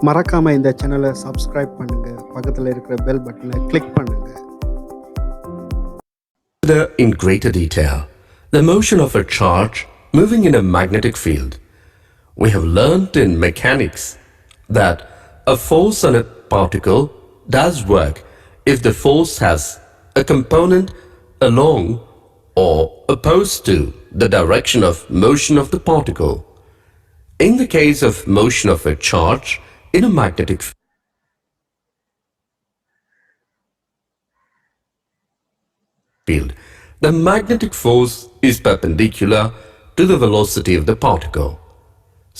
மறக்காம இந்த சேனலை சப்ஸ்கிரைப் பண்ணுங்க, பக்கத்தில் இருக்கிற பெல் பட்டனை கிளிக் பண்ணுங்க. In greater detail, the motion of a charge moving in a magnetic field. We have learnt in mechanics that a force on a particle does work if the force has a component along or opposed to the direction of motion of the particle. In the case of motion of a charge in a magnetic field, the magnetic force is perpendicular to the velocity of the particle.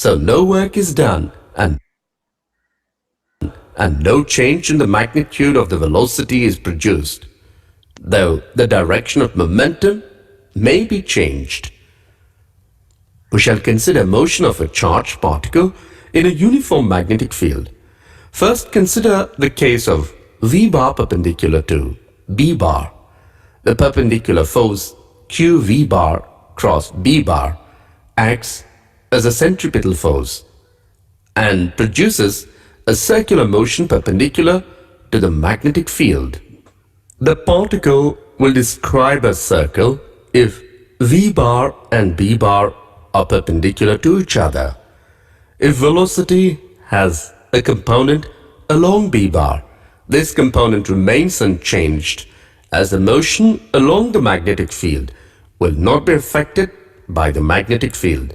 So no work is done and no change in the magnitude of the velocity is produced, though the direction of momentum may be changed. We shall consider motion of a charged particle in a uniform magnetic field. First, consider the case of V bar perpendicular to B bar. The perpendicular force QV bar cross B bar acts as a centripetal force and produces a circular motion perpendicular to the magnetic field. The particle will describe a circle if V bar and B bar are perpendicular to each other. If velocity has a component along B bar, this component remains unchanged as the motion along the magnetic field will not be affected by the magnetic field.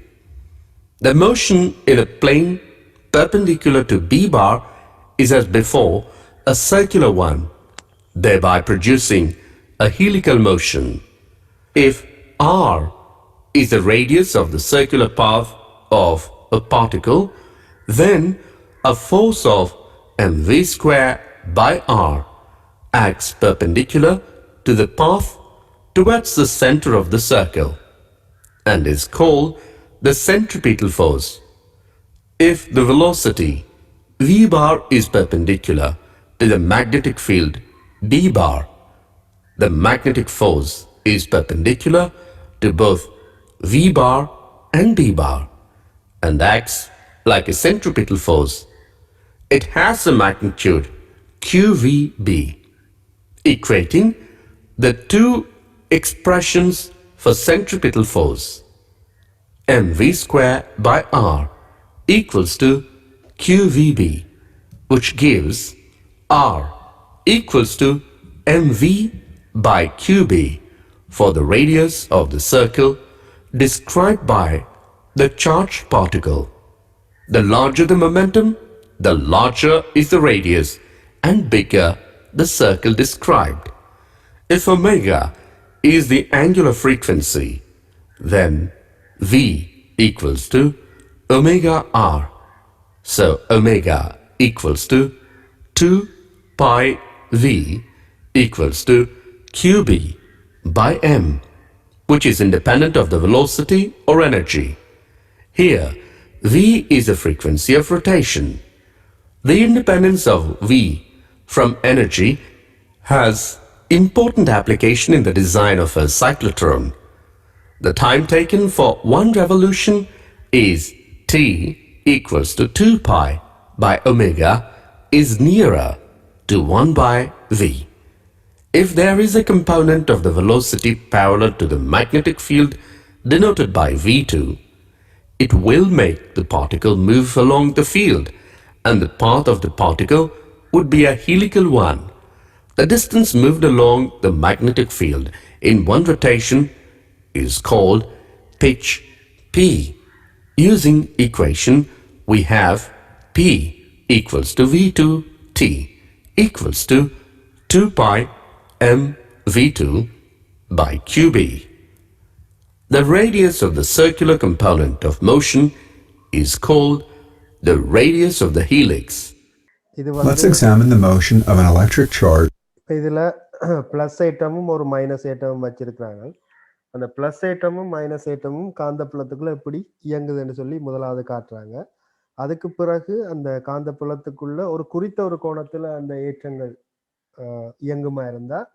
The motion in a plane perpendicular to B bar is as before a circular one, thereby producing a helical motion. If r is the radius of the circular path of a particle, then a force of mv square by r acts perpendicular to the path towards the center of the circle and is called the centripetal force. If the velocity v bar is perpendicular to the magnetic field B bar, the magnetic force is perpendicular to both V bar and B bar and acts like a centripetal force. It has a magnitude QVB, equating the two expressions for centripetal force. mv square by r equals to QVB, which gives r equals to mv by qb for the radius of the circle described by the charged particle. The larger the momentum, the larger is the radius and bigger the circle described. If omega is the angular frequency, then V equals to omega r. So omega equals to 2 pi V equals to qb by m, which is independent of the velocity or energy. Here, V is the frequency of rotation. The independence of V from energy has important application in the design of a cyclotron. The time taken for one revolution is t equals to 2 pi by omega is nearer to 1 by v. If there is a component of the velocity parallel to the magnetic field denoted by v2, it will make the particle move along the field and the path of the particle would be a helical one. The distance moved along the magnetic field in one rotation is called pitch P. Using equation, we have P equals to V2T equals to 2 pi m V2 by QB. The radius of the circular component of motion is called the radius of the helix. Let's examine the motion of an electric charge. இதில் plus ஐட்டமும் ஒரு minus ஐட்டமும் வச்சிருக்கிறாங்க. அந்த plus ஐட்டமும் minus ஐட்டமும் காந்தப்புலத்துக்குள்ள எப்படி இயங்குதுன்னு சொல்லி முதலாவது காட்டுறாங்க. அதுக்கு பிறகு அந்த காந்தப்புலத்துக்குள்ள ஒரு குறித்த ஒரு கோணத்தில் அந்த ஏற்றங்கள் இயங்குமா இருந்தால்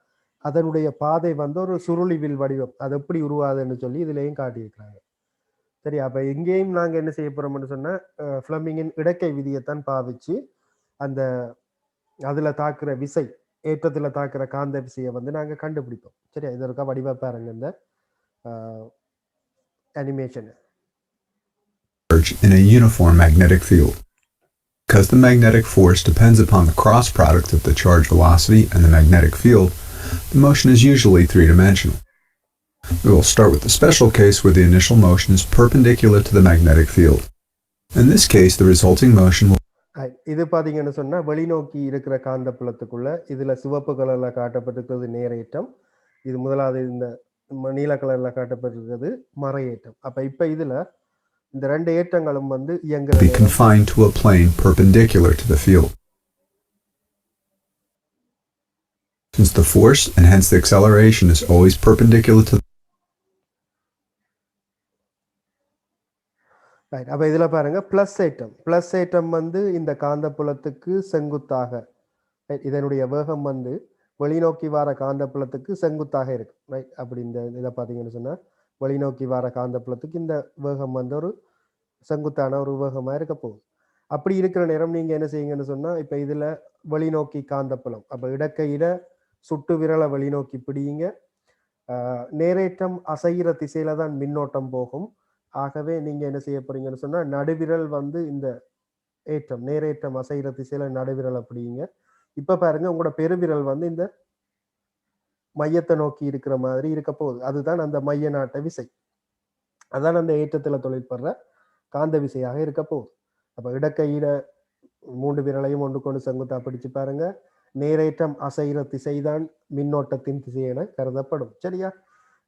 அதனுடைய பாதை வந்து ஒரு சுருளிவில் வடிவம் அது எப்படி உருவாதுன்னு சொல்லி இதுலேயும் காட்டியிருக்கிறாங்க. சரி, அப்ப இங்கேயும் நாங்க என்ன செய்ய போறோம்னு சொன்னா ஃப்ளமிங்கின் இடக்கை விதியைத்தான் பாவிச்சு அந்த அதுல தாக்குற விசை, ஏற்றத்துல தாக்குற காந்த விசையை வந்து நாங்க கண்டுபிடிப்போம். சரியா, இதற்கா வடிவா பாருங்க இந்த animation. Charge in a uniform magnetic field. Because the magnetic force depends upon the cross product of the charge velocity and the magnetic field, the motion is usually three-dimensional. We will start with the special case where the initial motion is perpendicular to the magnetic field. In this case, the resulting motion will இது பாத்தீங்கன்னு சொன்னா வெளிநோக்கி இருக்கிற காந்த புலத்துக்குள்ள இதுல சிவப்பு கலர்ல காட்டப்பட்டிருக்கிறது நேரேற்றம், இது முதலாவது இந்த நீல கலர்ல காட்டப்பட்டிருக்கிறது மறையேற்றம். அப்ப இப்ப இதுல இந்த ரெண்டு ஏற்றங்களும் வந்து be confined to a plane perpendicular to the field. Since the force and hence the acceleration is always perpendicular to right. அப்ப இதுல பாருங்க பிளஸ் ஏற்றம் வந்து இந்த காந்த புலத்துக்கு செங்குத்தாக, இதனுடைய வேகம் வந்து வெளிநோக்கி வார காந்த புலத்துக்கு செங்குத்தாக இருக்கு. ரைட். அப்படி இந்த இதை பார்த்தீங்கன்னு சொன்னா வெளிநோக்கி வார காந்த புலத்துக்கு இந்த வேகம் வந்து ஒரு செங்குத்தான ஒரு வேகமா இருக்க போகுது. அப்படி இருக்கிற நேரம் நீங்க என்ன செய்யுங்கன்னு சொன்னா இப்ப இதுல வெளிநோக்கி காந்த புலம், அப்ப இடக்கையில சுட்டு விரலை வெளிநோக்கி பிடிங்க. நேரேற்றம் அசைகிற திசையில தான் மின்னோட்டம் போகும். ஆகவே நீங்க என்ன செய்ய போறீங்கன்னு சொன்னா நடுவிரல் வந்து இந்த ஏற்றம் நேரேற்றம் அசைகிற திசையில நடுவிரல் அப்படிங்க. இப்ப பாருங்க உங்களோட பெருவிரல் வந்து இந்த மையத்தை நோக்கி இருக்கிற மாதிரி இருக்க போகுது. அதுதான் அந்த மைய நாட்ட விசை, அதான் அந்த ஏற்றத்துல தொழிற்படுற காந்த விசையாக இருக்க போகுது. அப்ப இடக்கையில 3 விரலையும் ஒன்று கொண்டு செங்குத்தா பிடிச்சு பாருங்க. நேரேற்றம் அசைகிற திசைதான் மின்னோட்டத்தின் திசை என கருதப்படும். சரியா,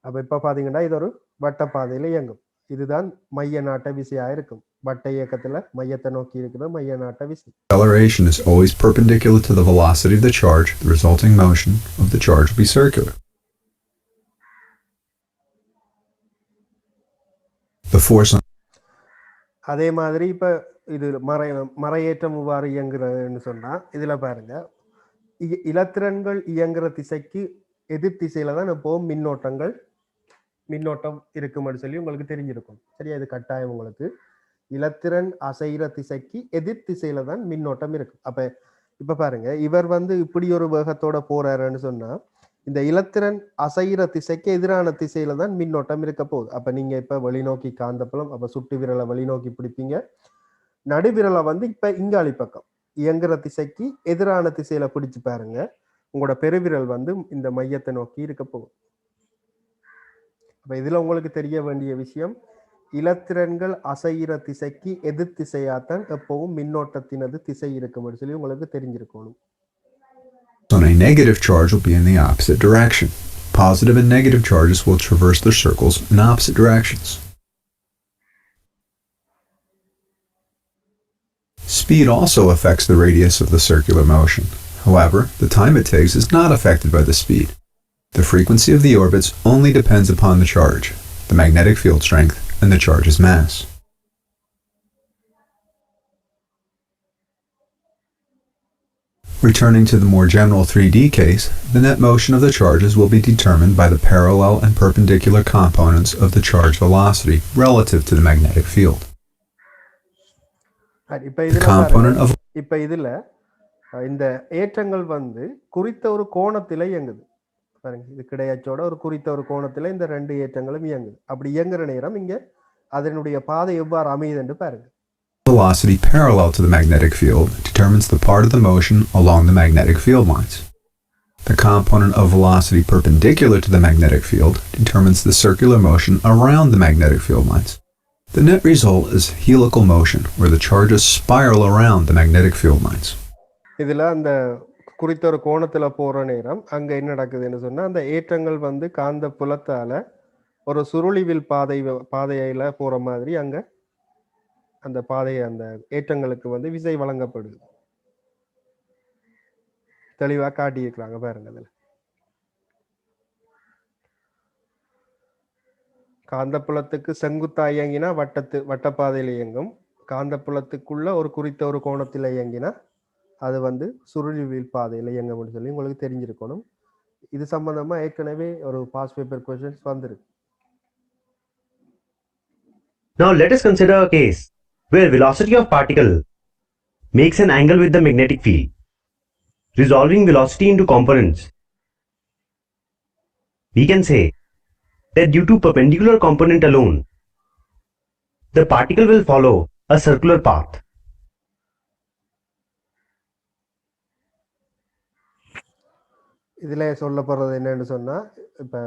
அப்ப இப்ப பாத்தீங்கன்னா இது ஒரு வட்டப்பாதையில இயங்கும். இதுதான் மைய நாட்ட விசையா இருக்கும். வட்ட இயக்கத்துல மையத்தை நோக்கி இருக்கிற மைய நாட்ட விசை. Acceleration is always perpendicular to the velocity of the charge. The resulting motion of the charge will be circular. The force on அதே மாதிரி இப்ப இது மறையேற்றம் இவ்வாறு இயங்குறதுன்னு சொன்னா இதுல பாருங்க இலத்திரன்கள் இயங்குற திசைக்கு எதிர் திசையில தான் எப்போவும் மின்னோட்டம் இருக்கும்னு சொல்லி உங்களுக்கு தெரிஞ்சிருக்கும். சரியா, இது கட்டாயம் உங்களுக்கு. இலத்திரன் அசைகிற திசைக்கு எதிர் திசையில தான் மின்னோட்டம் இருக்கும். அப்ப இப்ப பாருங்க இவர் வந்து இப்படி ஒரு வேகத்தோட போறாருன்னு சொன்னா இந்த இலத்திரன் அசைகிற திசைக்கு எதிரான திசையில தான் மின்னோட்டம் இருக்க போகுது. அப்ப நீங்க இப்ப வெளிநோக்கி காந்தப்புலம், அப்ப சுட்டு விரலை வெளிநோக்கி பிடிப்பீங்க. நடுவிரலை வந்து இப்ப இங்காளி பக்கம் இயங்குற திசைக்கு எதிரான திசையில பிடிச்சு பாருங்க. உங்களோட பெருவிரல் வந்து இந்த மையத்தை நோக்கி இருக்க போகுது. அப்ப இதுல உங்களுக்கு தெரிய வேண்டிய விஷயம், இலத்திரன்கள் அசைகிற திசைக்கு எதிர் திசையாத்தான் எப்பவும் மின்னோட்டத்தினது திசை இருக்கும் சொல்லி உங்களுக்கு தெரிஞ்சிருக்கணும். on a negative charge will be in the opposite direction. Positive and negative charges will traverse their circles in opposite directions. Speed also affects the radius of the circular motion. However, the time it takes is not affected by the speed. The frequency of the orbits only depends upon the charge, the magnetic field strength, and the charge's mass. Returning to the more general 3D case, the net motion of the charges will be determined by the parallel and perpendicular components of the charge velocity relative to the magnetic field. The component of இப்ப இதுல இந்த ஏற்றங்கள் வந்து குறித்த ஒரு கோணத்தில இயங்குது. பாருங்க, இது கிடையாச்சோட ஒரு குறித்த ஒரு கோணத்தில இந்த ரெண்டு ஏற்றங்களும் இயங்குது. அப்படி இயங்குற நேரம் இங்க அதனுடைய பாதை எவ்வாறு அமையுதுன்னு பாருங்க. Velocity parallel to the magnetic field determines the part of the motion along the magnetic field lines. The component of velocity perpendicular to the magnetic field determines the circular motion around the magnetic field lines. The net result is helical motion, where the charges spiral around the magnetic field lines. இதுல அந்த குறித்த ஒரு கோணத்துல போற நேரம் அங்க என்ன நடக்குதுன்னு சொன்னா அந்த ஏற்றங்கள் வந்து காந்த புலத்தால ஒரு சுருளிவில் பாதையில போற மாதிரி அங்க அந்த பாதையை அந்த ஏற்றங்களுக்கு வந்து விசை வழங்கப்படுது. தெளிவா காட்டி இருக்கிறாங்க பாருங்க. அதுல காந்தப்புலத்துக்கு செங்குத்தா இயங்கினா வட்டப்பாதையில இயங்கும். காந்தப்புலத்துக்குள்ள ஒரு குறித்த ஒரு கோணத்துல இயங்கினா அது வந்து சுருளிவில் பாதையில இயங்கும்னு சொல்லி உங்களுக்கு தெரிஞ்சிருக்கணும். இது சம்பந்தமா ஏற்கனவே ஒரு பாஸ் பேப்பர் கொஸ்டின்ஸ் வந்திருக்கு. Now let us consider a case where velocity of particle makes an angle with the magnetic field. Resolving velocity into components, we can say that due to perpendicular component alone, the particle will follow a circular path. இதில் சொல்லப்படுறது என்னன்னு சொன்னால், இப்போ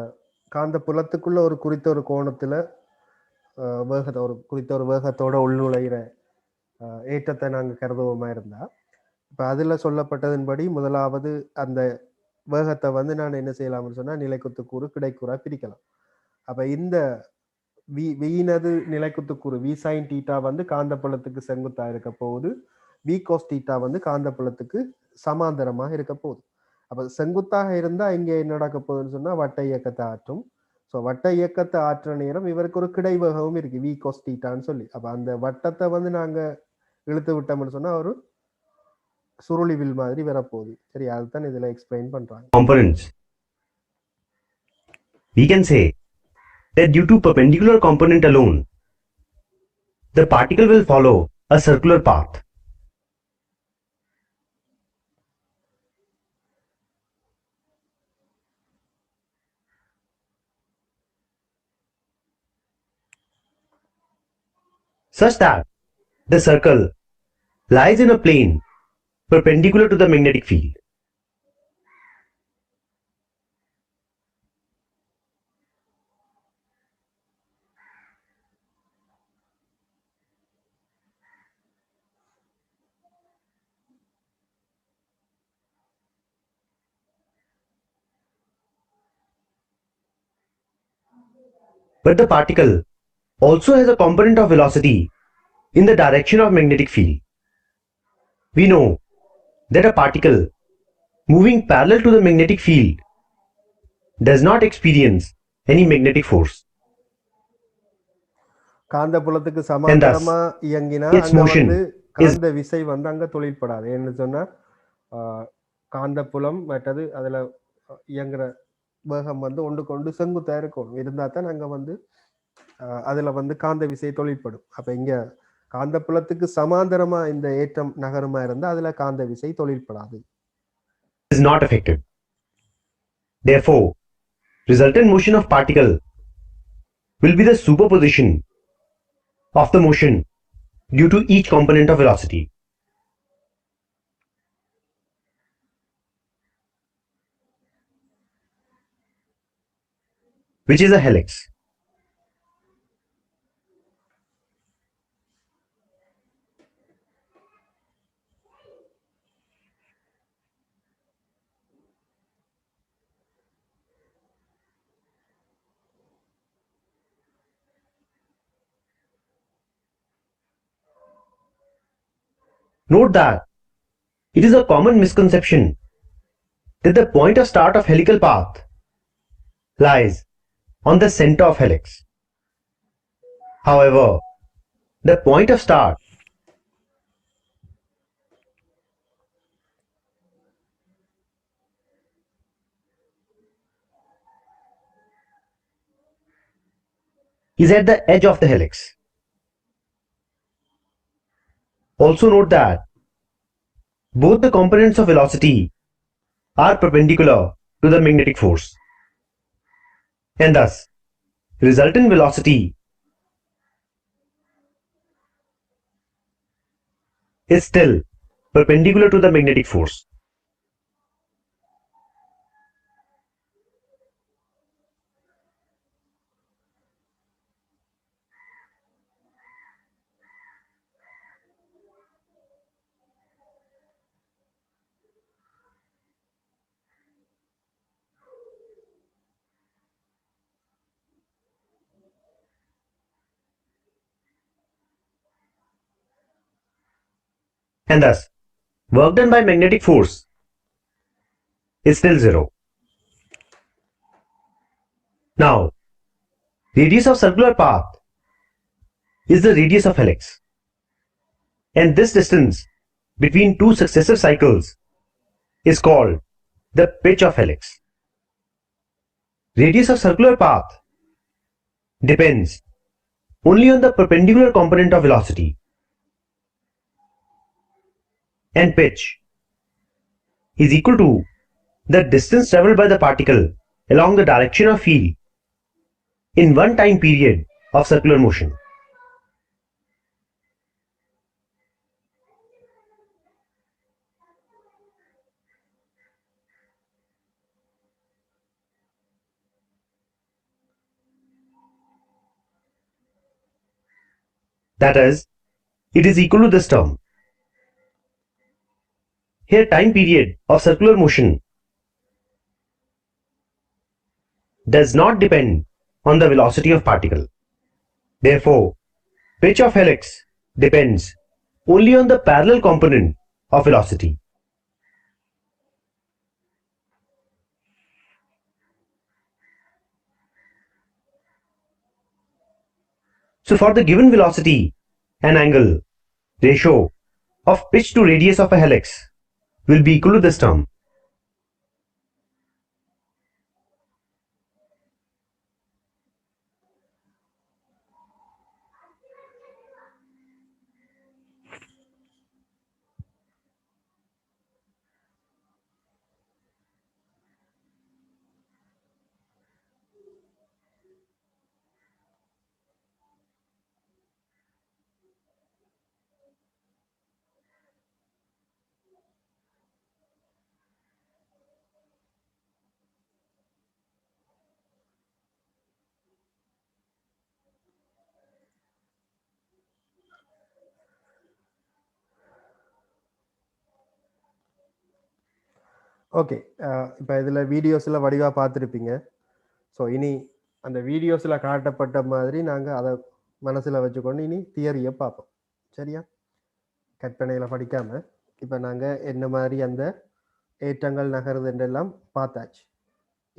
காந்த புலத்துக்குள்ள ஒரு குறித்த ஒரு கோணத்தில் குறித்த ஒரு வேகத்தோட உள்நுழைகிற ஏற்றத்தை நாங்கள் கருதுவோமா இருந்தால், இப்போ அதில் சொல்லப்பட்டதன்படி முதலாவது அந்த வேகத்தை வந்து நான் என்ன செய்யலாம்னு சொன்னால் நிலைக்குத்துக்கூறு கிடைக்கூறா பிரிக்கலாம். அப்போ இந்த வியினது நிலைக்குத்துக்கூறு வி சைன் டீட்டா வந்து காந்தப்புலத்துக்கு செங்குத்தா இருக்க போகுது, வி கோஸ் டீட்டா வந்து காந்தப்புலத்துக்கு சமாந்தரமாக இருக்க போகுது. அப்போ செங்குத்தாக இருந்தால் இங்கே என்ன நடக்க போகுதுன்னு சொன்னால் வட்ட இயக்கத்தை ஆற்றும். ஸோ வட்ட இயக்கத்தை ஆற்ற நேரம் இவருக்கு ஒரு கிடைவேகமும் இருக்கு வி கோஸ் டீட்டான்னு சொல்லி. அப்போ அந்த வட்டத்தை வந்து நாங்கள் இழுத்து விட்டோம்னு சொன்னால் ஒரு சுருளிவில் மாதிரி வரப்போகுது. சரி, அதுதான் இதில் எக்ஸ்பிளைன் பண்றாங்க. Components. We can say that due to perpendicular component alone, the particle will follow a circular path. Such that the circle lies in a plane perpendicular to the magnetic field. But the particle also has a component of velocity in the direction of magnetic field. We know that a particle moving parallel to the magnetic field does not experience any magnetic force. காந்த புலத்துக்கு சமாந்தரமா இயங்கினா அங்க வந்து காந்த விசை வந்து அங்க தொழிற்படாது. என்ன சொன்னா காந்த புலம் மற்றது அதுல இயங்குற வேகம் வந்து ஒன்றுக்கொண்டு செங்குத்தா இருக்கும். இருந்தா தான் அங்க வந்து அதுல வந்து காந்த விசை தொழிற்படும். அப்ப இங்க காந்த புலத்துக்கு சமாந்தரமா இந்த ஏற்றம் நகரமா இருந்தா அதுல காந்த விசை தொழிற்படாது. Is not affected. Therefore, resultant motion of particle will be the superposition of the motion due to each component of velocity. Which is a helix. Note that it is a common misconception that the point of start of helical path lies on the center of helix. However, the point of start is at the edge of the helix. Also note that both the components of velocity are perpendicular to the magnetic force, and thus resultant velocity is still perpendicular to the magnetic force. And thus, work done by magnetic force is still zero. Now, radius of circular path is the radius of helix, and this distance between two successive cycles is called the pitch of helix. Radius of circular path depends only on the perpendicular component of velocity, and pitch is equal to the distance traveled by the particle along the direction of field in one time period of circular motion. That is, it is equal to this term. Here time period of circular motion does not depend on the velocity of particle. Therefore, pitch of helix depends only on the parallel component of velocity. So for the given velocity and angle, ratio of pitch to radius of a helix will be equal to this term. Okay. இப்போ இதில் வீடியோஸில் வடிவாக பார்த்துருப்பீங்க. So இனி அந்த வீடியோஸில் காட்டப்பட்ட மாதிரி நாங்கள் அதை மனசில் வச்சுக்கொண்டு இனி தியரியை பார்ப்போம். சரியா? கற்பனையில் படிக்காமல் இப்போ நாங்கள் என்ன மாதிரி அந்த ஏற்றங்கள் நகருதுன்றெல்லாம் பார்த்தாச்சு.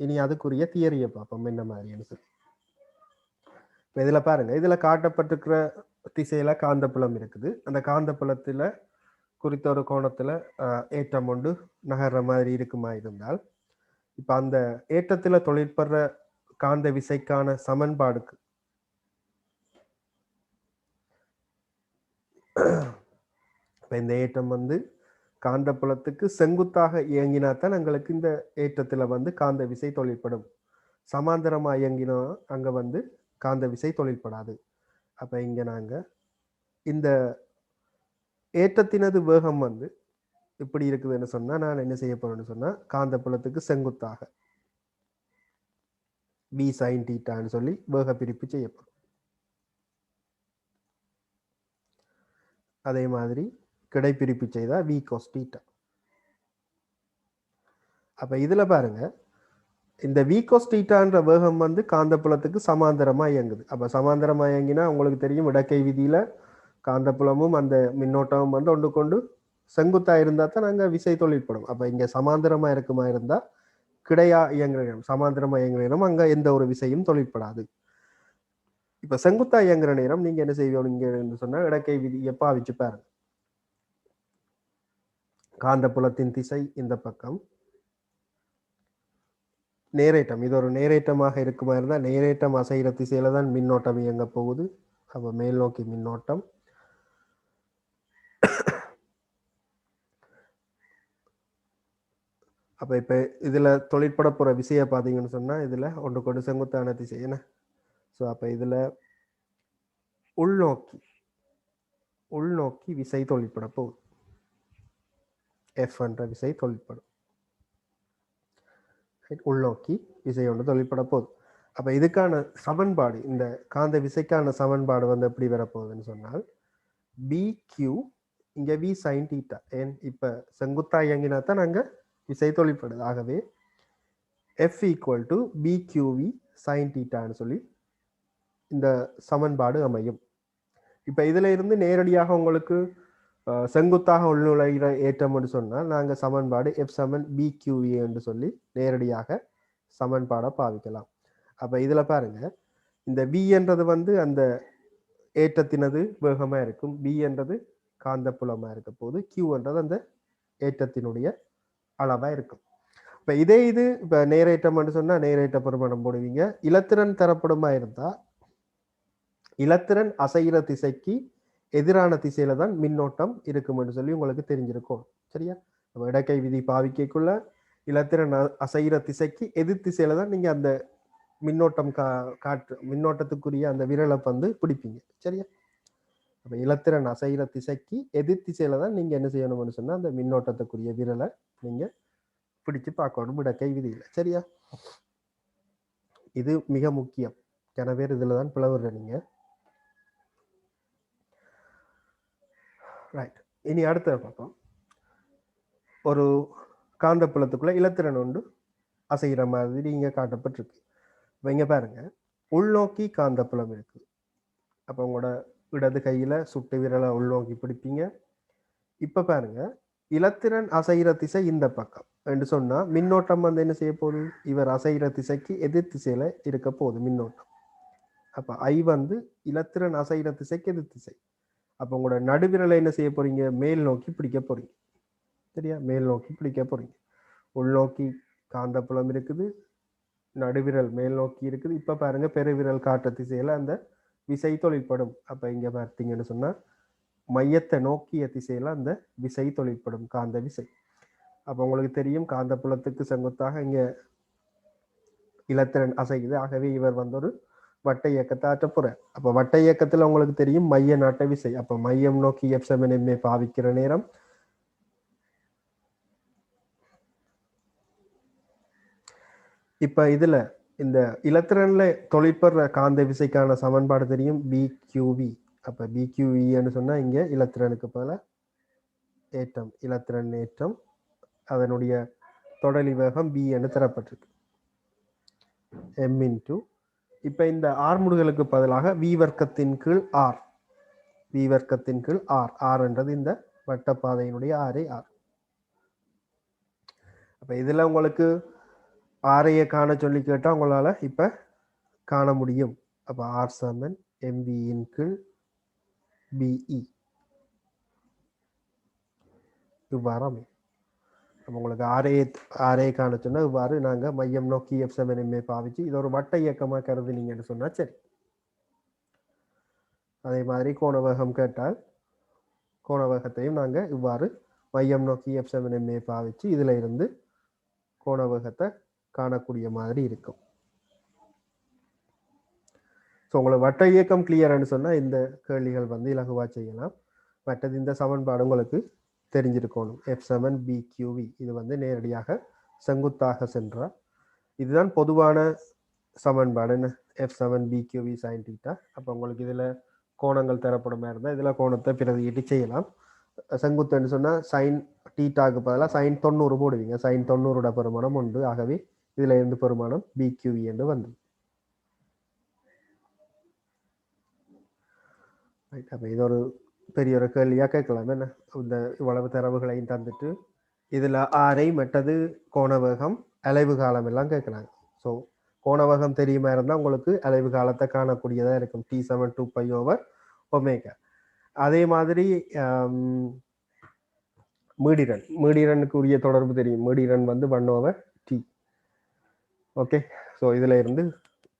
இனி அதுக்குரிய தியரியை பார்ப்போம் என்ன மாதிரின்னு சொல்லி. இப்போ இதில் பாருங்கள், இதில் காட்டப்பட்டிருக்கிற திசையில் காந்தப்புலம் இருக்குது. அந்த காந்தப்புலத்தில் குறித்த ஒரு கோணத்தில் ஏற்றம் கொண்டு நகர்ற மாதிரி இருக்குமா இருந்தால், இப்போ அந்த ஏற்றத்தில் தொழிற்படுற காந்த விசைக்கான சமன்பாடுக்கு இப்போ இந்த ஏற்றம் வந்து காந்தப்புலத்துக்கு செங்குத்தாக இயங்கினா தான் எங்களுக்கு இந்த ஏற்றத்தில் வந்து காந்த விசை தொழிற்படும். சமாந்தரமாக இயங்கினா அங்கே வந்து காந்த விசை தொழிற்படாது. அப்போ இங்கே நாங்கள் இந்த ஏற்றத்தினது வேகம் வந்து இப்படி இருக்குதுன்னு சொன்னால் நான் என்ன செய்ய போறேன்னு சொன்னால், காந்தப்புலத்துக்கு செங்குத்தாக v sin θன்னு சொல்லி வேக பிரிப்பு செய்யப்படும். அதே மாதிரி கிடைப்பிரிப்பு செய்தால் v cos θ. அப்போ இதில் பாருங்க, இந்த v cos θன்ற வேகம் வந்து காந்தப்புலத்துக்கு சமாந்தரமாக இயங்குது. அப்போ சமாந்தரமாக இயங்கினா உங்களுக்கு தெரியும், இடக்கை விதியில் காந்தப்புலமும் அந்த மின்னோட்டமும் வந்து ஒன்று கொண்டு செங்குத்தா இருந்தால் தான் நாங்கள் விசை தொழிற்படும். அப்போ இங்கே சமாந்தரமாக இருக்குமா இருந்தால் கிடையா இயங்குற நேரம், சமாந்தரமாக இயங்குற நேரம் அங்கே எந்த ஒரு விசையும் தொழிற்படாது. இப்போ செங்குத்தா இயங்குற நேரம் நீங்கள் என்ன செய்வீங்கன்னு சொன்னால், இடக்கை விதியை பாவிச்சு பாருங்க. காந்தப்புலத்தின் திசை இந்த பக்கம், நேரேட்டம் இது ஒரு நேரேட்டமாக இருக்குமா இருந்தால் நேரேட்டம் அசைகிற திசையில தான் மின்னோட்டம் இயங்க போகுது. அப்போ மேல் நோக்கி மின்னோட்டம். அப்போ இப்போ இதில் தொழிற்பட போகிற விசையை பார்த்தீங்கன்னு சொன்னால், இதில் ஒன்று கொண்டு செங்குத்தான திசை என்ன. ஸோ அப்போ இதில் உள்நோக்கி விசை தொழிற்பட போகுது. எஃப் என்ற விசை தொழிற்படும். உள்நோக்கி விசை ஒன்று தொழிற்பட போகுது. அப்போ இதுக்கான சமன்பாடு, இந்த காந்த விசைக்கான சமன்பாடு வந்து எப்படி வரப்போகுதுன்னு சொன்னால், BQ இங்கே v sin θ. ஏன் இப்போ செங்குத்தா இயங்கினா தான் நாங்கள் விசை தொழிற்படுது. ஆகவே F = BQV sin θன்னு சொல்லி இந்த சமன்பாடு அமையும். இப்போ இதில் இருந்து நேரடியாக உங்களுக்கு செங்குத்தாக உள்நுழைகிற ஏற்றம் என்று சொன்னால், நாங்கள் சமன்பாடு F = BQV என்று சொல்லி நேரடியாக சமன்பாடை பாவிக்கலாம். அப்போ இதில் பாருங்க, இந்த V என்றது வந்து அந்த ஏற்றத்தினது வேகமாக இருக்கும், B என்றது காந்தப்புலமாக இருக்க போது, Q என்றது அந்த ஏற்றத்தினுடைய அளவாக இருக்கும். இப்போ இதே இது இப்போ நேரேற்றம் என்று சொன்னால் நேரேற்ற பெருமானம் போடுவீங்க. இலத்திரன் தரப்படுமா இருந்தால் இலத்திரன் அசைகிற திசைக்கு எதிரான திசையில தான் மின்னோட்டம் இருக்கும்னு சொல்லி உங்களுக்கு தெரிஞ்சிருக்கும். சரியா? நம்ம இடக்கை விதி பாவிக்கைக்குள்ள இலத்திரன் அசைகிற திசைக்கு எதிர் திசையில தான் நீங்க அந்த மின்னோட்டம் காற்று மின்னோட்டத்துக்குரிய அந்த விரலை வந்து பிடிப்பீங்க. சரியா? அப்ப இலத்திரன் அசைகிற திசைக்கு எதிர் திசையில தான் நீங்க என்ன செய்யணும்னு சொன்னா அந்த மின்னோட்டத்துக்குரிய விரலை நீங்க பிடிச்சு பார்க்கணும் இடக்கை விதியில. சரியா? இது மிக முக்கியம். கன பேர் இதுல தான் பிளவுற நீங்க. ரைட். இனி அடுத்த பார்ப்போம். ஒரு காந்தப்புலத்துக்குள்ள இலத்திரன் ஒன்று அசைகிற மாதிரி இங்க காட்டப்பட்டிருக்கு. இங்க பாருங்க, உள்நோக்கி காந்தப்புலம் இருக்கு. அப்ப உங்களோட இடது கையில சுட்டு விரலை உள்நோக்கி பிடிப்பீங்க. இப்ப பாருங்க, இலத்திரன் அசைகிற திசை இந்த பக்கம் என்று சொன்னா மின்னோட்டம் வந்து என்ன செய்ய போகுது? இவர் அசைகிற திசைக்கு எதிர் திசையில இருக்க போகுது மின்னோட்டம். அப்ப ஐ வந்து இலத்திரன் அசைகிற திசைக்கு எதிர் திசை. அப்ப உங்களோட நடுவிரலை என்ன செய்ய போறீங்க? மேல் நோக்கி பிடிக்க போறீங்க. சரியா? மேல் நோக்கி பிடிக்க போறீங்க. உள்நோக்கி காந்தப்புலம் இருக்குது, நடுவிரல் மேல் நோக்கி இருக்குது. இப்ப பாருங்க, பெருவிரல் காட்டுற திசையில அந்த விசை தொழிற்படும். அப்ப இங்க பார்த்தீங்கன்னு சொன்னா மையத்தை நோக்கிய திசையில அந்த விசை தொழிற்படும், காந்த விசை. அப்ப உங்களுக்கு தெரியும் காந்தப்புலத்துக்கு செங்குத்தாக இங்க இலத்திரன் அசைக்குது. ஆகவே இவர் வந்து ஒரு வட்ட இயக்கத்தை ஆற்ற போறார். அப்ப வட்ட இயக்கத்துல உங்களுக்கு தெரியும் மைய நாட்ட விசை. அப்ப மையம் நோக்கி F7MA பாவிக்கிற நேரம் இப்ப இதுல இந்த இலத்திரன்ல தொழிற்படுற காந்த விசைக்கான சமன்பாடு தெரியும், BQV. அப்ப BQVன்னு சொன்னா இங்க இலத்திரனுக்கு பதிலா ஏற்றம், இலத்திரன் ஏற்றம், அதனுடைய தொடலி வேகம் B என்று தரப்பட்டிருக்கு. M இன்டு இப்ப இந்த ஆர்முடுகளுக்கு பதிலாக V வர்க்கத்தின் கீழ் R, V வர்க்கத்தின் கீழ் R, R என்றது இந்த வட்டப்பாதையினுடைய ஆரை R. அப்ப இதுல உங்களுக்கு ஆரையை காண சொல்லி கேட்டா உங்களால இப்ப காண முடியும். அப்ப R சமன் MV இன் கீழ் BE இவ்வாறு அமையும். அப்ப உங்களுக்கு ஆரையை காண சொன்னா இவ்வாறு நாங்க மையம் நோக்கி F7MA பாவிச்சு இது ஒரு வட்ட இயக்கமா கருதுனீங்கன்னு சொன்னா சரி. அதே மாதிரி கோணவேகம் கேட்டால் கோணவேகத்தையும் நாங்க இவ்வாறு மையம் நோக்கி F7MA பாவிச்சு இதுல இருந்து கோணவேகத்தை காணக்கூடிய மாதிரி இருக்கும். ஸோ உங்களுக்கு வட்ட இயக்கம் கிளியர்னு சொன்னா இந்த கேள்விகள் வந்து இலகுவா செய்யலாம். மற்றது இந்த சமன்பாடு உங்களுக்கு தெரிஞ்சிருக்கணும். F7BQV இது வந்து நேரடியாக செங்குத்தாக சென்றால் இதுதான் பொதுவான சமன்பாடு. F7BQV sin θ. அப்போ உங்களுக்கு இதுல கோணங்கள் தரப்படும் இருந்தால் இதுல கோணத்தை பிரதியிட்டு செய்யலாம். செங்குத்துன்னு சொன்னா சைன் தீட்டாக்கு பதிலாக சைன் 90 போடுவீங்க. சைன் 90 பெருமானம் உண்டு. ஆகவே இதுல இருந்து பெருமானம் BQV என்று வந்து. அப்ப இது ஒரு பெரிய ஒரு கேள்வியா கேட்கலாம். என்ன இந்த இவ்வளவு தரவுகளையும் தந்துட்டு இதுல ஆரை மற்றது கோணவேகம் அலைவு காலம் எல்லாம் கேட்கறாங்க. ஸோ கோணவேகம் தெரியுமா இருந்தால் உங்களுக்கு அலைவு காலத்தை காணக்கூடியதா இருக்கும். T7 2π/ω. அதே மாதிரி மீடிரனுக்கு உரிய தொடர்பு தெரியும். மீடிரன் வந்து 1/T. ஓகே. ஸோ இதுல இருந்து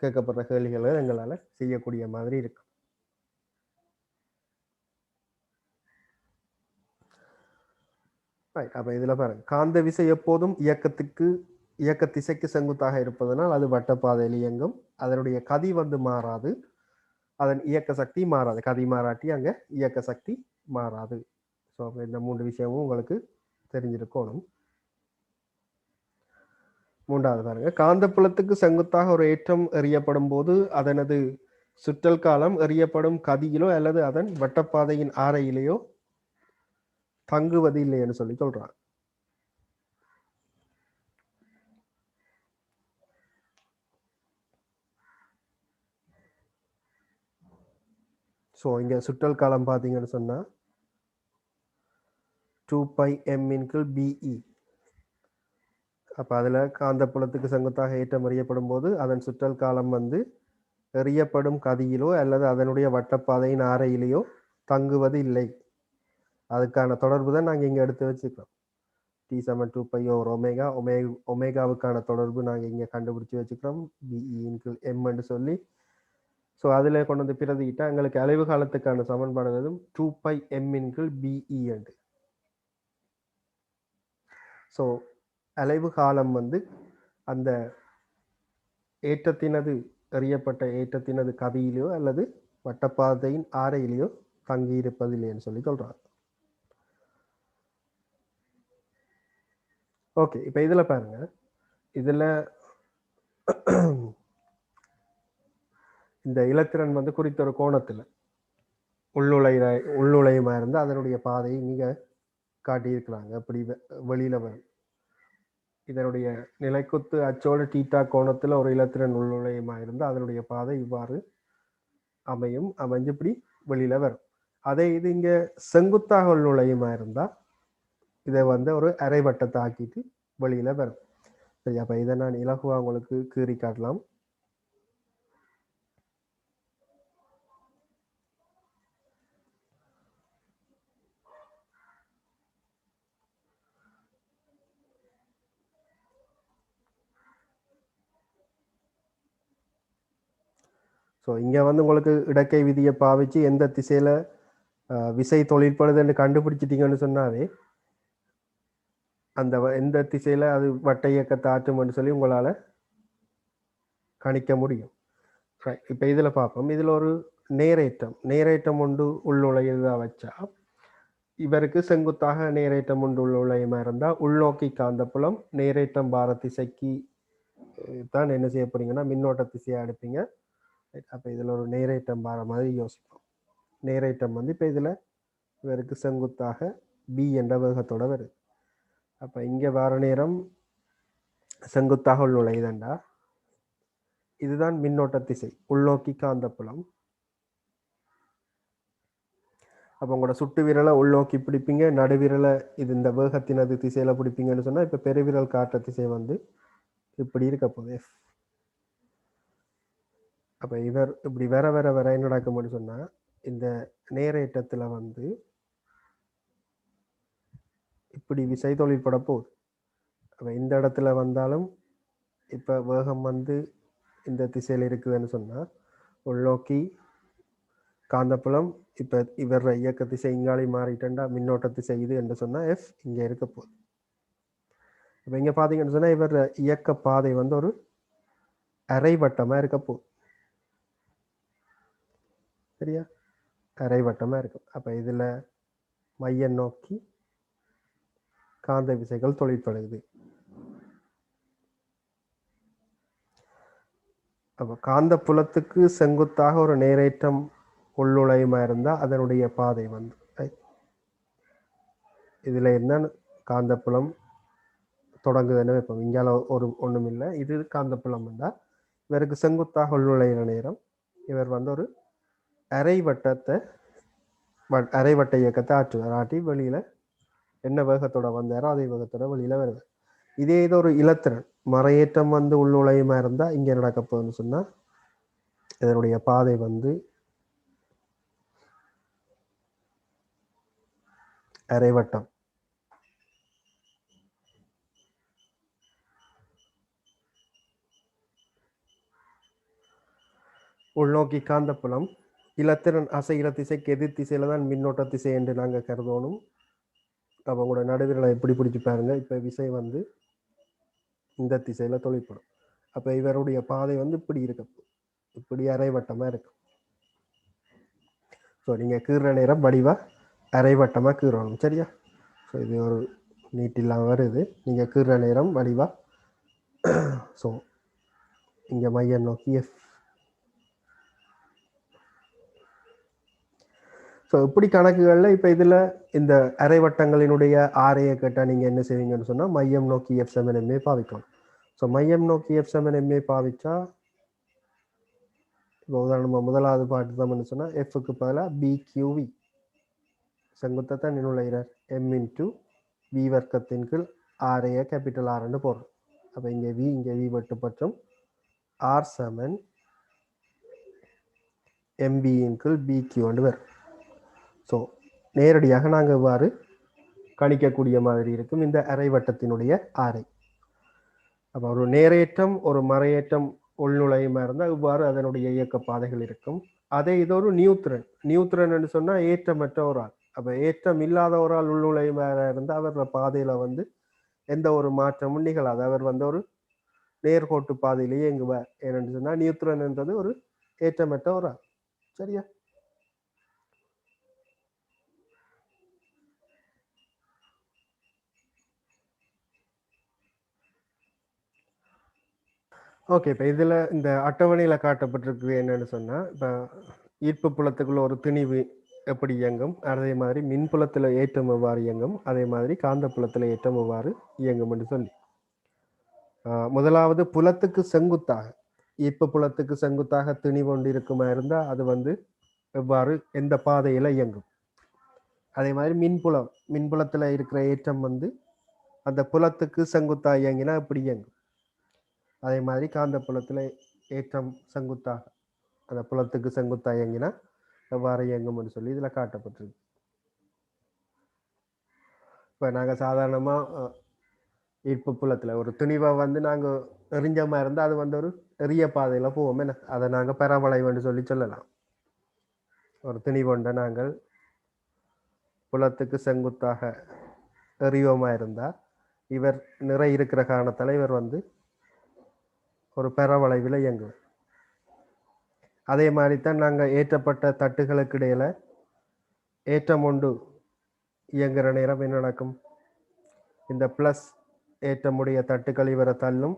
கேட்கப்படுற கேள்விகளை எங்களால செய்யக்கூடிய மாதிரி இருக்கும். அப்ப இதுல பாருங்க, காந்த விசை எப்போதும் இயக்க திசைக்கு செங்குத்தாக இருப்பதனால் அது வட்டப்பாதையில் இயங்கும். அதனுடைய கதி வந்து மாறாது, அதன் இயக்க சக்தி மாறாது. கதி மாறாட்டி அங்க இயக்க சக்தி மாறாது. ஸோ இந்த 3 விஷயமும் உங்களுக்கு தெரிஞ்சிருக்கணும். மூன்றாவது பாருங்க, காந்தப்புலத்துக்கு செங்குத்தாக ஒரு ஏற்றம் எறியப்படும் போது அதனது சுற்றல் காலம் எறியப்படும் கதியிலோ அல்லது அதன் வட்டப்பாதையின் ஆரையிலேயோ தங்குவது இல்லைன்னு சொல்லி சொல்றாங்க. ஸோ இங்க சுற்றல் காலம் பார்த்தீங்கன்னு சொன்னா 2πm/BE. அப்ப அதுல காந்தப்புலத்துக்கு செங்குத்தாக ஏற்றம் எறியப்படும் போது அதன் சுற்றல் காலம் வந்து எறியப்படும் கதியிலோ அல்லது அதனுடைய வட்டப்பாதையின் ஆரையிலேயோ தங்குவது இல்லை. அதுக்கான தொடர்பு தான் நாங்கள் இங்கே எடுத்து வச்சுக்கிறோம். T7 2π/ω. ஒமேகாவுக்கான தொடர்பு நாங்கள் இங்கே கண்டுபிடிச்சி வச்சுக்கிறோம். BE/m சொல்லி ஸோ அதில் கொண்டு வந்து பிரதிக்கிட்டால் எங்களுக்கு அலைவு காலத்துக்கான சமன்பாடு வரும் 2π m BE என்று. ஸோ அலைவு காலம் வந்து அந்த ஏற்றத்தினது எறியப்பட்ட ஏற்றத்தினது கதியிலையோ அல்லது வட்டப்பாதையின் ஆரையிலையோ தங்கி இருப்பதில்லைன்னு சொல்லி சொல்றாங்க. ஓகே, இப்போ இதில் பாருங்க, இதில் இந்த இலத்திரன் வந்து குறித்த ஒரு கோணத்தில் உள்ளுழையமாக இருந்து அதனுடைய பாதையை இங்கே காட்டியிருக்கிறாங்க. அப்படி வெளியில் வரும் இதனுடைய நிலைக்குத்து அச்சோடு தீட்டா கோணத்தில் ஒரு இலத்திரன் உள்ளுழையமாக இருந்து அதனுடைய பாதை இவ்வாறு அமைஞ்சு இப்படி வெளியில் வரும். அதே இது இங்கே செங்குத்தாக உள்ளுழையமாக இருந்தால் இதை வந்து ஒரு அரை வட்டத்தை ஆக்கிட்டு வெளியில் வரும். சரி, அப்போ இதை நான் இலகுவாக உங்களுக்கு கீறி காட்டலாம். ஸோ இங்கே வந்து உங்களுக்கு இடக்கை விதியை பாவிச்சு எந்த திசையில் விசை தொழிற்படுதுன்னு கண்டுபிடிச்சிட்டிங்கன்னு சொன்னாவே அந்த எந்த திசையில் அது வட்ட இயக்கத்தை ஆற்றும்னு சொல்லி உங்களால் கணிக்க முடியும். இப்போ இதில் பார்ப்போம். இதில் ஒரு நேரேற்றம் ஒன்று உள்நுழையதாக வச்சா இவருக்கு செங்குத்தாக நேரேற்றம் ஒன்று உள்நுழையமாக இருந்தால் உள்நோக்கி காந்தப்புலம் நேரேற்றம் பார திசைக்கு தான் என்ன செய்ய போறீங்கன்னா மின்னோட்ட திசையை எடுப்பீங்க. அப்போ இதில் ஒரு நேரேற்றம் பார மாதிரி யோசிப்போம். நேரேற்றம் வந்து இப்போ இதில் இவருக்கு செங்குத்தாக பி என்ற வேகத்தோட வருது. அப்போ இங்கே வர நேரம் செங்குத்தாக உள்நுழையுதுண்டா இதுதான் மின்னோட்ட திசை உள்நோக்கி காந்தப்புலம். அப்போ உங்களோட சுட்டு விரலை உள்நோக்கி பிடிப்பீங்க, நடுவிரலை இது இந்த வேகத்தினது திசையில் பிடிப்பீங்கன்னு சொன்னால் இப்போ பெருவிரல் காட்டுற திசை வந்து இப்படி இருக்க போகுது எஃப். அப்போ இவர் இப்படி வேற என்ன நடக்கும்னு சொன்னால் இந்த நேரேற்றத்தில் வந்து இப்படி விசை தொழிற்பட போகுது. அப்போ இந்த இடத்துல வந்தாலும் இப்போ வேகம் வந்து இந்த திசையில் இருக்குதுன்னு சொன்னால் உள்நோக்கி காந்தப்புலம் இப்போ இவர இயக்க திசை இங்காலி மாறிட்டா மின்னோட்ட திசை இது என்று சொன்னால் எஃப் இங்கே இருக்க போகுது. இப்போ இங்கே பார்த்தீங்கன்னு சொன்னால் இவர் இயக்க பாதை வந்து ஒரு அரை வட்டமாக இருக்க போகுது. சரியா, அரை வட்டமாக இருக்கும். அப்போ இதில் மையம் நோக்கி காந்த விசைகள் தொழிற்படுது. அப்போ காந்த புலத்துக்கு செங்குத்தாக ஒரு நேரேற்றம் உள்ளுழையமா இருந்தால் அதனுடைய பாதை வந்து இதில் என்ன காந்தப்புலம் தொடங்குதுன்னு வைப்போம். இங்கால ஒரு ஒன்றும் இல்லை, இது காந்தப்புலம் இருந்தால் இவருக்கு செங்குத்தாக உள்ளுழையிற நேரம் இவர் வந்து ஒரு அரை வட்ட இயக்கத்தை ஆற்றுவார். ஆட்டி வெளியில் என்ன வேகத்தோட வந்தாரோ அதே வேகத்தோட வெளியில் வருது. இதே இது ஒரு இலத்திரன் மறையேற்றம் வந்து உள்ளுழையமா இருந்தால் இங்கே நடக்க போகுதுன்னு சொன்னால் இதனுடைய பாதை வந்து அரைவட்டம். உள்நோக்கி காந்தப்புலம் இலத்திரன் அசைகிற திசைக்கு எதிர் திசையில தான் மின்னோட்ட திசை என்று நாங்கள் கருதணும். அவங்களோட நடுவிரலை எப்படி பிடிச்சி பாருங்க. இப்போ விசை வந்து இந்த திசையில தொழிற்படும். அப்போ இவருடைய பாதை வந்து இப்படி இருக்க, இப்படி அரைவட்டமாக இருக்கும். ஸோ நீங்கள் கீறுற நேரம் வடிவா அரைவட்டமாக கீறணும். சரியா, ஸோ இது ஒரு நீட்டில்லாம் வருது. நீங்கள் கீறுற நேரம் வடிவா ஸோ இங்கே மையம் நோக்கி எஃப். ஸோ இப்படி கணக்குகளில் இப்போ இதில் இந்த அரைவட்டங்களினுடைய ஆரையை கேட்டால் நீங்கள் என்ன செய்வீங்கன்னு சொன்னால் மையம் நோக்கி எஃப் சமன் எம்ஏ பாவிக்கணும். ஸோ மையம் நோக்கி எஃப் சமன் எம்ஏ பாவிச்சா இப்போ உதாரணமாக முதலாவது பாட்டு தான் சொன்னால் எஃப்க்கு பதிலாக பிக்யூவி செங்குத்தத்தை நின்னுழைகிறார் எம் இன்ட்டு வி வர்க்கத்தின் கீழ் ஆரைய கேபிட்டல் ஆர்ன்னு போடுறோம். அப்போ இங்கே வி வெட்டுப்பற்றும் ஆர் சமன் எம்பியின் கீழ் பிக்யூ வரும். ஸோ நேரடியாக நாங்கள் இவ்வாறு கணிக்கக்கூடிய மாதிரி இருக்கும் இந்த அரைவட்டத்தினுடைய ஆரை. அப்போ ஒரு நேரேற்றம் ஒரு மறையேற்றம் உள்நுழையுமா இருந்தால் இவ்வாறு அதனுடைய இயக்க பாதைகள் இருக்கும். அதே இது ஒரு நியூத்ரன். நியூத்ரன் சொன்னா ஏற்றமற்ற ஒரு ஆள். அப்ப ஏற்றம் இல்லாத ஒரு ஆள் உள்நுழையுமா இருந்தால் அவரோட பாதையில வந்து எந்த ஒரு மாற்றமும் நிகழாது. அவர் வந்து ஒரு நேர்கோட்டு பாதையிலேயே இயங்குவார். ஏன்னு சொன்னா நியூத்ரன் என்றது ஒரு ஏற்றமற்ற ஒரு ஆள். சரியா? ஓகே. இப்ப இதுல இந்த அட்டவணையில காட்டப்பட்டிருக்கு என்னன்னு சொன்னா, இப்ப ஈர்ப்பு புலத்துக்குள்ள ஒரு திணிவு எப்படி இயங்கும், அதே மாதிரி மின்புலத்துல ஏற்றம் எவ்வாறு இயங்கும், அதே மாதிரி காந்தப்புலத்துல ஏற்றம் எவ்வாறு இயங்கும் என்று சொல்லி. முதலாவது புலத்துக்கு செங்குத்தாக, ஈர்ப்பு புலத்துக்கு செங்குத்தாக திணிவு ஒன்று இருக்குமா இருந்தா அது வந்து எவ்வாறு எந்த பாதையில இயங்கும். அதே மாதிரி மின்புலத்துல இருக்கிற ஏற்றம் வந்து அந்த புலத்துக்கு செங்குத்தா இயங்கினா எப்படி இயங்கும். அதே மாதிரி காந்த புலத்துல ஏற்றம் செங்குத்தாக அந்த புலத்துக்கு செங்குத்தா இயங்கினா எவ்வாறு இயங்கும்னு சொல்லி இதுல காட்டப்பட்டிருக்கு. இப்ப நாங்க சாதாரணமா ஈர்ப்பு புலத்துல ஒரு துணிவை வந்து நாங்க எறிஞ்சமா இருந்தா அது வந்து ஒரு எரிய பாதையில போவோம். என்ன அதை நாங்க பரவளைவுன்னு சொல்லி சொல்லலாம். ஒரு துணிவொண்டை நாங்கள் புலத்துக்கு செங்குத்தாக எறிவோமா இருந்தா இவர் நிறை இருக்கிற காரணத்தால இவர் வந்து ஒரு பரவளைவில் இயங்குவார். அதே மாதிரி தான் நாங்கள் ஏற்றப்பட்ட தட்டுகளுக்கு இடையில ஏற்றம் ஒன்று இயங்குகிற நேரம் என்ன நடக்கும். இந்த பிளஸ் ஏற்றமுடைய தட்டுக்கள் இவரை தள்ளும்,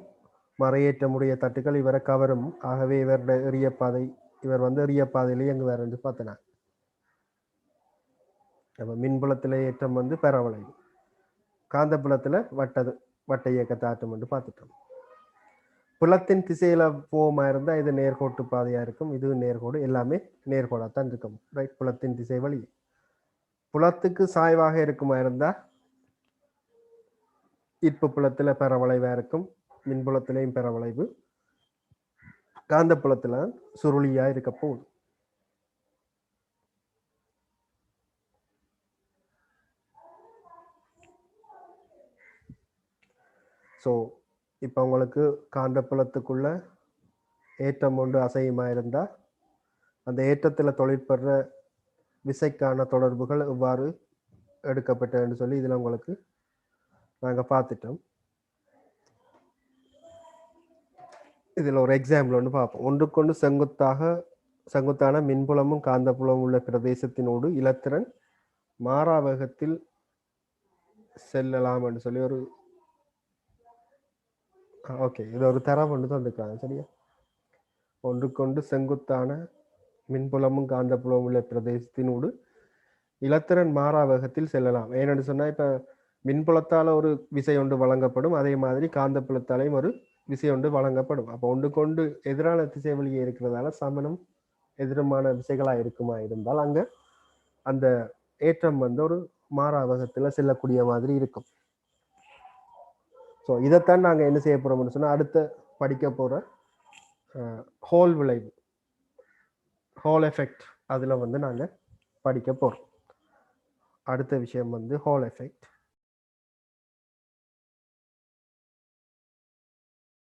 மறையேற்றமுடைய தட்டுக்கள் இவரை கவரும். ஆகவே இவருடைய எரிய பாதை இவர் வந்து எரிய பாதையில இயங்குவார் என்று பார்த்தனா. நம்ம மின்புலத்தில் ஏற்றம் வந்து பரவளைவு, காந்தப்புலத்தில் வட்ட இயக்கத்தை ஆட்டம் என்று பார்த்துட்டோம். புலத்தின் திசையில போமா இருந்தா இது நேர்கோட்டு பாதையா இருக்கும், இது நேர்கோடு, எல்லாமே நேர்கோடா தான் இருக்கும். ரைட், புலத்தின் திசை வழி. புலத்துக்கு சாய்வாக இருக்குமா இருந்தா ஈர்ப்பு புலத்துல பரவளைவா இருக்கும், மின்புலத்திலையும் பரவளைவு, காந்த புலத்துல சுருளியா இருக்க போகுது. ஸோ இப்போ உங்களுக்கு காந்த புலத்துக்குள்ள ஏற்றம் ஒன்று அசையுமா இருந்தா அந்த ஏற்றத்தில் தொழிற்படுற விசைக்கான தொடர்புகள் எவ்வாறு எடுக்கப்பட்டதுன்னு சொல்லி இதில் உங்களுக்கு நாங்கள் பார்த்துட்டோம். இதில் ஒரு எக்ஸாம்பிள் ஒன்று பார்ப்போம். ஒன்றுக்கொண்டு செங்குத்தான மின்புலமும் காந்தப்புலமும் உள்ள பிரதேசத்தினோடு இலத்திரன் மாறாவேகத்தில் செல்லலாம் என்று சொல்லி ஒரு ஓகே, இது ஒரு தரம் ஒன்று தந்துருக்காங்க. சரியா? ஒன்றுக்கொண்டு செங்குத்தான மின்புலமும் காந்தப்புலமும் உள்ள பிரதேசத்தினோடு இலத்திரன் மாறாவேகத்தில் செல்லலாம். ஏன்னு சொன்னா இப்ப மின்புலத்தால ஒரு விசை ஒன்று வழங்கப்படும், அதே மாதிரி காந்தப்புலத்தாலையும் ஒரு விசை ஒன்று வழங்கப்படும். அப்போ ஒன்றுக்கொண்டு எதிரான திசை வழியே இருக்கிறதால சமணம் எதிரமான விசைகளா இருக்குமா இருந்தால் அங்க அந்த ஏற்றம் வந்து ஒரு மாறாவேகத்துல செல்லக்கூடிய மாதிரி இருக்கும். ஸோ இதைத்தான் நாங்கள் என்ன செய்ய போறோம்னு சொன்னா அடுத்த படிக்க போற ஹோல் விளைவு, ஹோல் எஃபெக்ட், அதுல வந்து நாங்கள் படிக்க போறோம். அடுத்த விஷயம் வந்து ஹோல் எஃபெக்ட்.